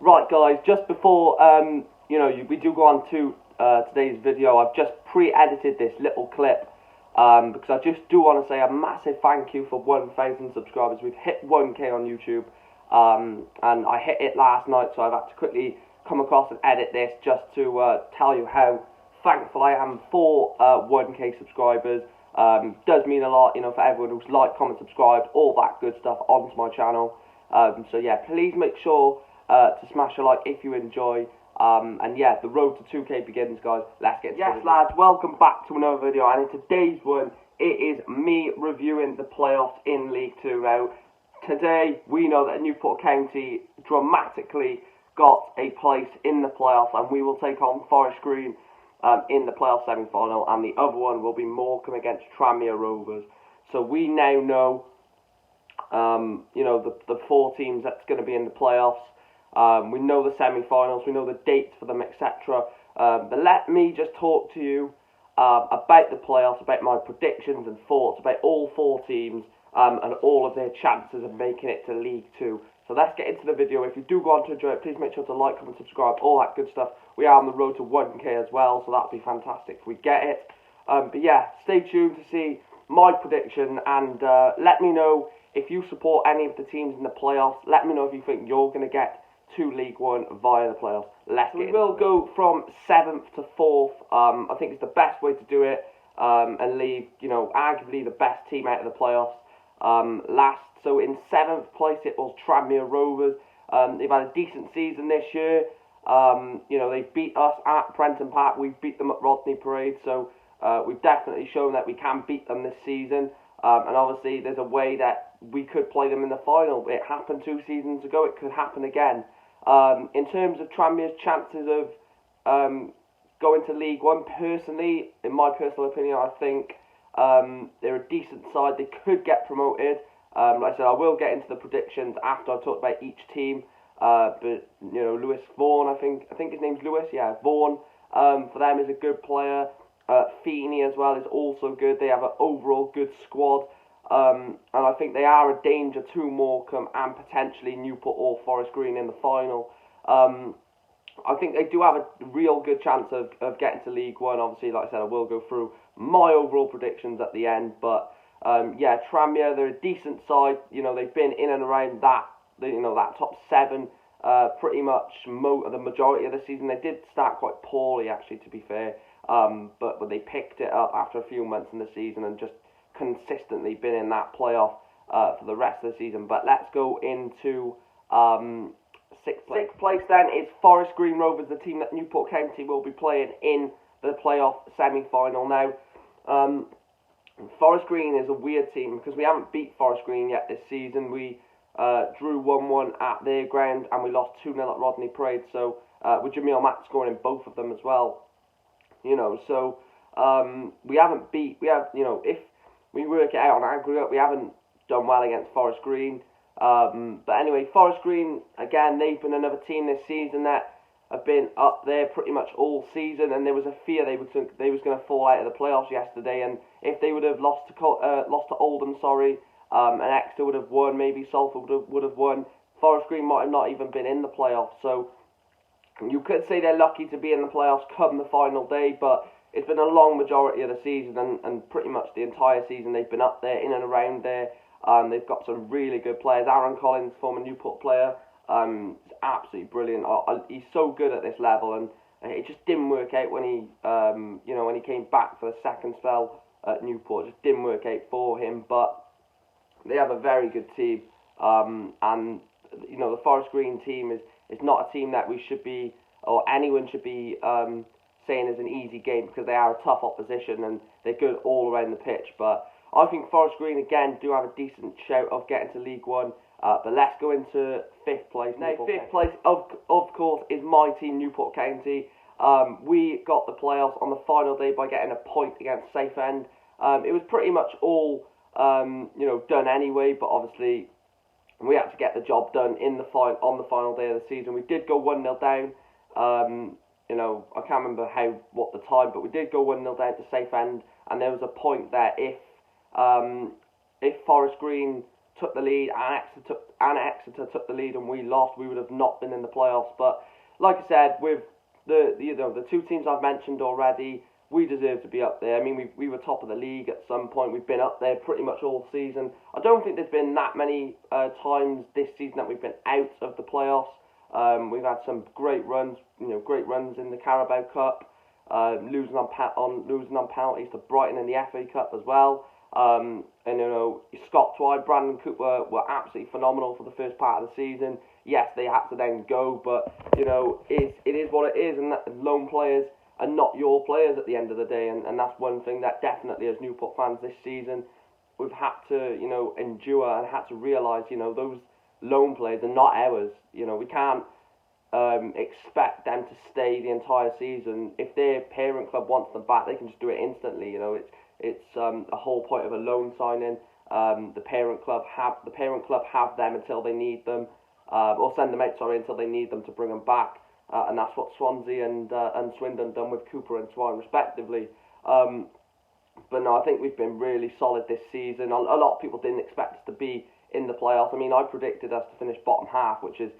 Right, guys, just before we do go on to today's video, I've just pre-edited this little clip because I just do want to say a massive thank you for 1,000 subscribers. We've hit 1K on YouTube, and I hit it last night, so I've had to quickly come across and edit this just to tell you how thankful I am for 1K subscribers. Does mean a lot, for everyone who's liked, comment, subscribed, all that good stuff onto my channel. So yeah, please make sure to smash a like if you enjoy. And yeah, the road to 2K begins, guys. Let's get started. Yes, lads, welcome back to another video. And in today's one, it is me reviewing the playoffs in League 2. Now, today we know that Newport County dramatically got a place in the playoffs, and we will take on Forest Green in the playoff semi-final, and the other one will be Morecambe against Tranmere Rovers. So we now know, the four teams that's going to be in the playoffs. We know the semi-finals, we know the dates for them, etc. But let me just talk to you about the playoffs, about my predictions and thoughts about all four teams and all of their chances of making it to League 2. So let's get into the video. If you do go on to enjoy it, please make sure to like, comment, subscribe, all that good stuff. We are on the road to 1K as well, so that would be fantastic if we get it. But yeah, stay tuned to see my prediction, and let me know if you support any of the teams in the playoffs. Let me know if you think you're going to get to League 1 via the playoffs. We will go from 7th to 4th. I think it's the best way to do it, and leave, arguably the best team out of the playoffs last. So in 7th place it was Tranmere Rovers. They've had a decent season this year. They beat us at Prenton Park. We've beat them at Rodney Parade. So we've definitely shown that we can beat them this season. And obviously there's a way that we could play them in the final. It happened 2 seasons ago. It could happen again. In terms of Tranmere's chances of going to League 1, personally, in my personal opinion, I think they're a decent side. They could get promoted. Like I said, I will get into the predictions after I've talked about each team. But Lewis Vaughan, I think his name's Lewis. Yeah, Vaughan. For them is a good player. Feeney as well is also good. They have an overall good squad. And I think they are a danger to Morecambe and potentially Newport or Forest Green in the final. I think they do have a real good chance of getting to League 1. Obviously, like I said, I will go through my overall predictions at the end. But yeah, Tranmere, they're a decent side. They've been in and around that, that top 7 pretty much the majority of the season. They did start quite poorly, actually, to be fair. But they picked it up after a few months in the season and just consistently been in that playoff for the rest of the season. But let's go into 6th place. 6th place then is Forest Green Rovers, the team that Newport County will be playing in the playoff semi-final. Now, Forest Green is a weird team because we haven't beat Forest Green yet this season. We drew 1-1 at their ground and we lost 2-0 at Rodney Parade. So with Jamil Matt scoring in both of them as well. So we haven't beat. If we work it out on aggregate, we haven't done well against Forest Green. But anyway, Forest Green, again, they've been another team this season that have been up there pretty much all season, and there was a fear they was going to fall out of the playoffs yesterday. And if they would have lost to Oldham, and Exeter would have won, maybe Salford would have won, Forest Green might have not even been in the playoffs. So you could say they're lucky to be in the playoffs come the final day, but it's been a long majority of the season, and pretty much the entire season they've been up there, in and around there. They've got some really good players. Aaron Collins, former Newport player, is absolutely brilliant. He's so good at this level, and it just didn't work out when he, when he came back for the second spell at Newport. It just didn't work out for him, but they have a very good team. And the Forest Green team is not a team that we should be, or anyone should be, saying is an easy game, because they are a tough opposition and they're good all around the pitch. But I think Forest Green again do have a decent shout of getting to League 1. But let's go into 5th place. Now, 5th place of course is my team, Newport County. We got the playoffs on the final day by getting a point against Southend. It was pretty much all done anyway, but obviously we had to get the job done on the final day of the season. We did go 1-0 down. I can't remember what the time, but we did go 1-0 down to Southend, and there was a point there if Forest Green took the lead and and Exeter took the lead and we lost, we would have not been in the playoffs. But like I said, with the two teams I've mentioned already, we deserve to be up there. I mean, we were top of the league at some point. We've been up there pretty much all season. I don't think there's been that many times this season that we've been out of the playoffs. We've had some great runs, great runs in the Carabao Cup, losing on penalties to Brighton in the FA Cup as well. And Scott Twide, Brandon Cooper were absolutely phenomenal for the first part of the season. Yes, they had to then go, but it is what it is, and loan players are not your players at the end of the day, and that's one thing that definitely as Newport fans this season we've had to endure and had to realise those loan players are not ours. We can't expect them to stay the entire season. If their parent club wants them back, they can just do it instantly. It's a whole point of a loan signing. The parent club have them until they need them, or send them out until they need them to bring them back. And that's what Swansea and Swindon done with Cooper and Twine respectively. But no, I think we've been really solid this season. A lot of people didn't expect us to be in the playoffs. I mean, I predicted us to finish bottom half, which is,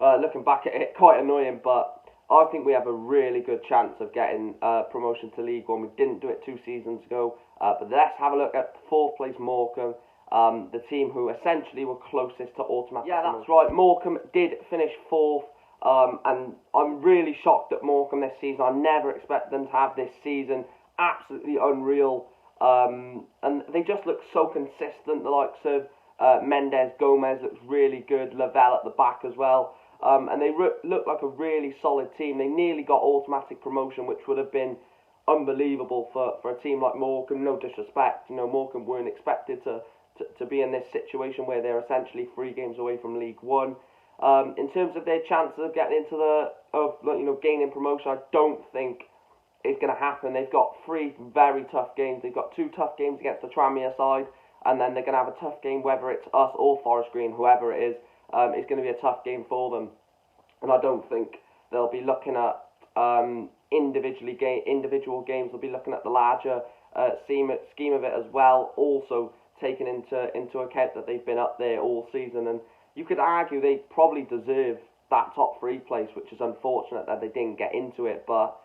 looking back at it, quite annoying. But I think we have a really good chance of getting promotion to League One. We didn't do it 2 seasons ago. But let's have a look at 4th place Morecambe, the team who essentially were closest to automatic. Yeah, that's right. Morecambe did finish 4th. And I'm really shocked at Morecambe this season. I never expected them to have this season. Absolutely unreal. And they just look so consistent. The likes of Mendes, Gomez looks really good. Lavelle at the back as well. And they look like a really solid team. They nearly got automatic promotion, which would have been unbelievable for a team like Morecambe. No disrespect. Morecambe weren't expected to be in this situation where they're essentially 3 games away from League One. In terms of their chances of getting into gaining promotion, I don't think it's going to happen. They've got 3 very tough games. They've got 2 tough games against the Tranmere side, and then they're going to have a tough game, whether it's us or Forest Green, whoever it is. It's going to be a tough game for them, and I don't think they'll be looking at individual games. They'll be looking at the larger scheme of it as well. Also taking into account that they've been up there all season, and you could argue they probably deserve that top 3 place, which is unfortunate that they didn't get into it. But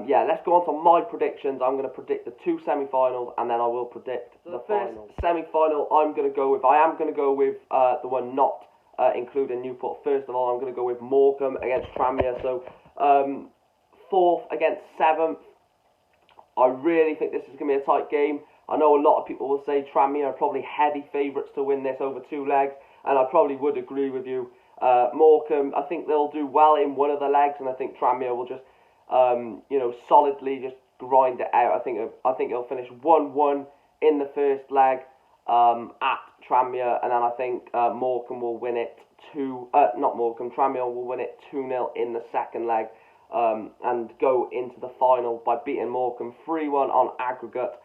yeah, let's go on to my predictions. I'm going to predict the 2 semi-finals, and then I will predict the first semi-final. I am going to go with the one not including Newport. First of all, I'm going to go with Morecambe against Tranmere. So 4th against 7th. I really think this is going to be a tight game. I know a lot of people will say Tranmere are probably heavy favourites to win this over 2 legs. And I probably would agree with you. Morecambe, I think they'll do well in one of the legs, and I think Tranmere will just, solidly just grind it out. I think it'll finish 1-1 in the first leg at Tranmere, and then I think Morecambe will win it Tranmere will win it 2-0 in the second leg, and go into the final by beating Morecambe 3-1 on aggregate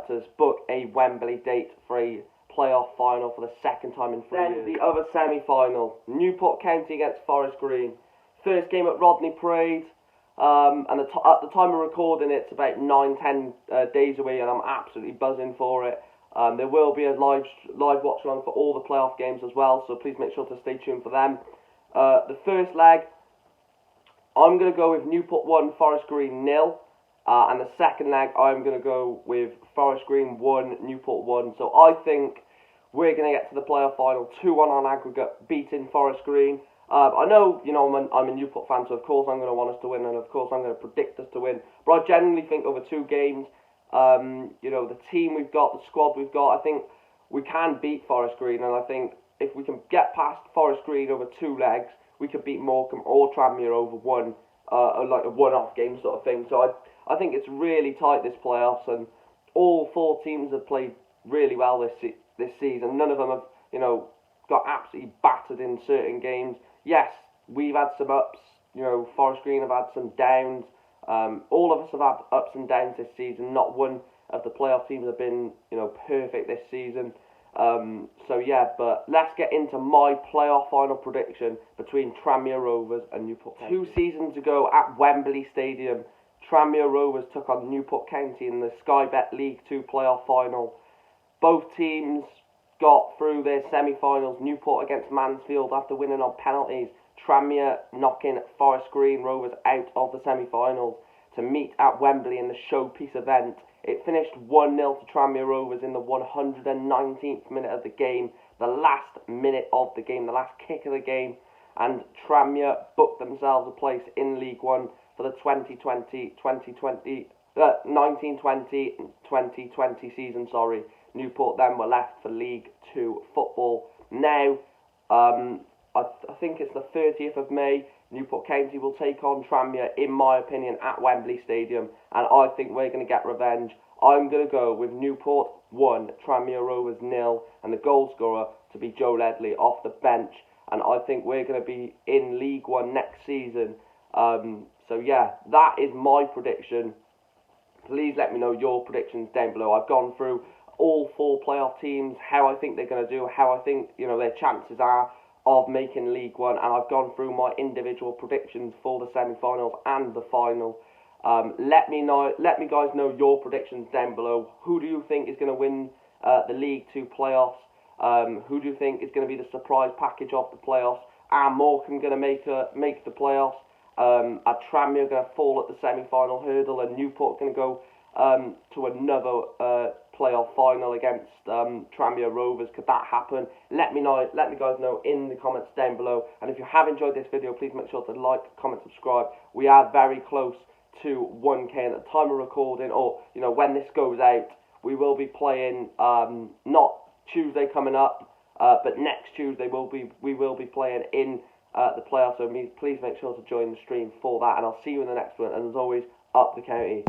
to book a Wembley date for a playoff final for the second time in 3 years. Then the other semi-final, Newport County against Forest Green. First game at Rodney Parade, and at the time of recording it's about 9-10 days away, and I'm absolutely buzzing for it. There will be a live watch along for all the playoff games as well, so please make sure to stay tuned for them. The first leg, I'm going to go with Newport 1, Forest Green 0. And the second leg, I'm going to go with Forest Green 1, Newport 1. So I think we're going to get to the playoff final 2-1 on aggregate, beating Forest Green. I know, I'm a Newport fan, so of course I'm going to want us to win, and of course I'm going to predict us to win. But I genuinely think over 2 games, the team we've got, the squad we've got, I think we can beat Forest Green. And I think if we can get past Forest Green over 2 legs, we could beat Morecambe or Tranmere over one, like a one-off game sort of thing. So I think it's really tight, this playoffs, and all 4 teams have played really well this season. None of them have, got absolutely battered in certain games. Yes, we've had some ups. Forest Green have had some downs. All of us have had ups and downs this season. Not one of the playoff teams have been, perfect this season. So yeah, but let's get into my playoff final prediction between Tranmere Rovers and Newport County. 2 seasons ago at Wembley Stadium, Tranmere Rovers took on Newport County in the Sky Bet League 2 playoff final. Both teams got through their semi-finals. Newport against Mansfield after winning on penalties. Tranmere knocking Forest Green Rovers out of the semi-finals to meet at Wembley in the showpiece event. It finished 1-0 to Tranmere Rovers in the 119th minute of the game, the last minute of the game, the last kick of the game, and Tranmere booked themselves a place in League One for the 1920 season. Newport then were left for League Two football. Now, I think it's the 30th of May. Newport County will take on Tranmere, in my opinion, at Wembley Stadium, and I think we're going to get revenge. I'm going to go with Newport 1, Tranmere Rovers 0, and the goal scorer to be Joe Ledley off the bench, and I think we're going to be in League One next season. So yeah, that is my prediction. Please let me know your predictions down below. I've gone through all 4 playoff teams, how I think they're going to do, how I think their chances are of making League One, and I've gone through my individual predictions for the semi-finals and the final. Let me guys know your predictions down below. Who do you think is going to win the League Two playoffs? Who do you think is going to be the surprise package of the playoffs? Are Morecambe going to make the playoffs? Are Tranmere going to fall at the semi-final hurdle, and Newport going to go to another playoff final against Tranmere Rovers? Could that happen? Let me guys know in the comments down below. And if you have enjoyed this video, please make sure to like, comment, subscribe. We are very close to 1K at the time of recording, or when this goes out, we will be playing not Tuesday coming up, but next Tuesday we will be playing in the playoffs. So please make sure to join the stream for that, and I'll see you in the next one. And as always, up the county.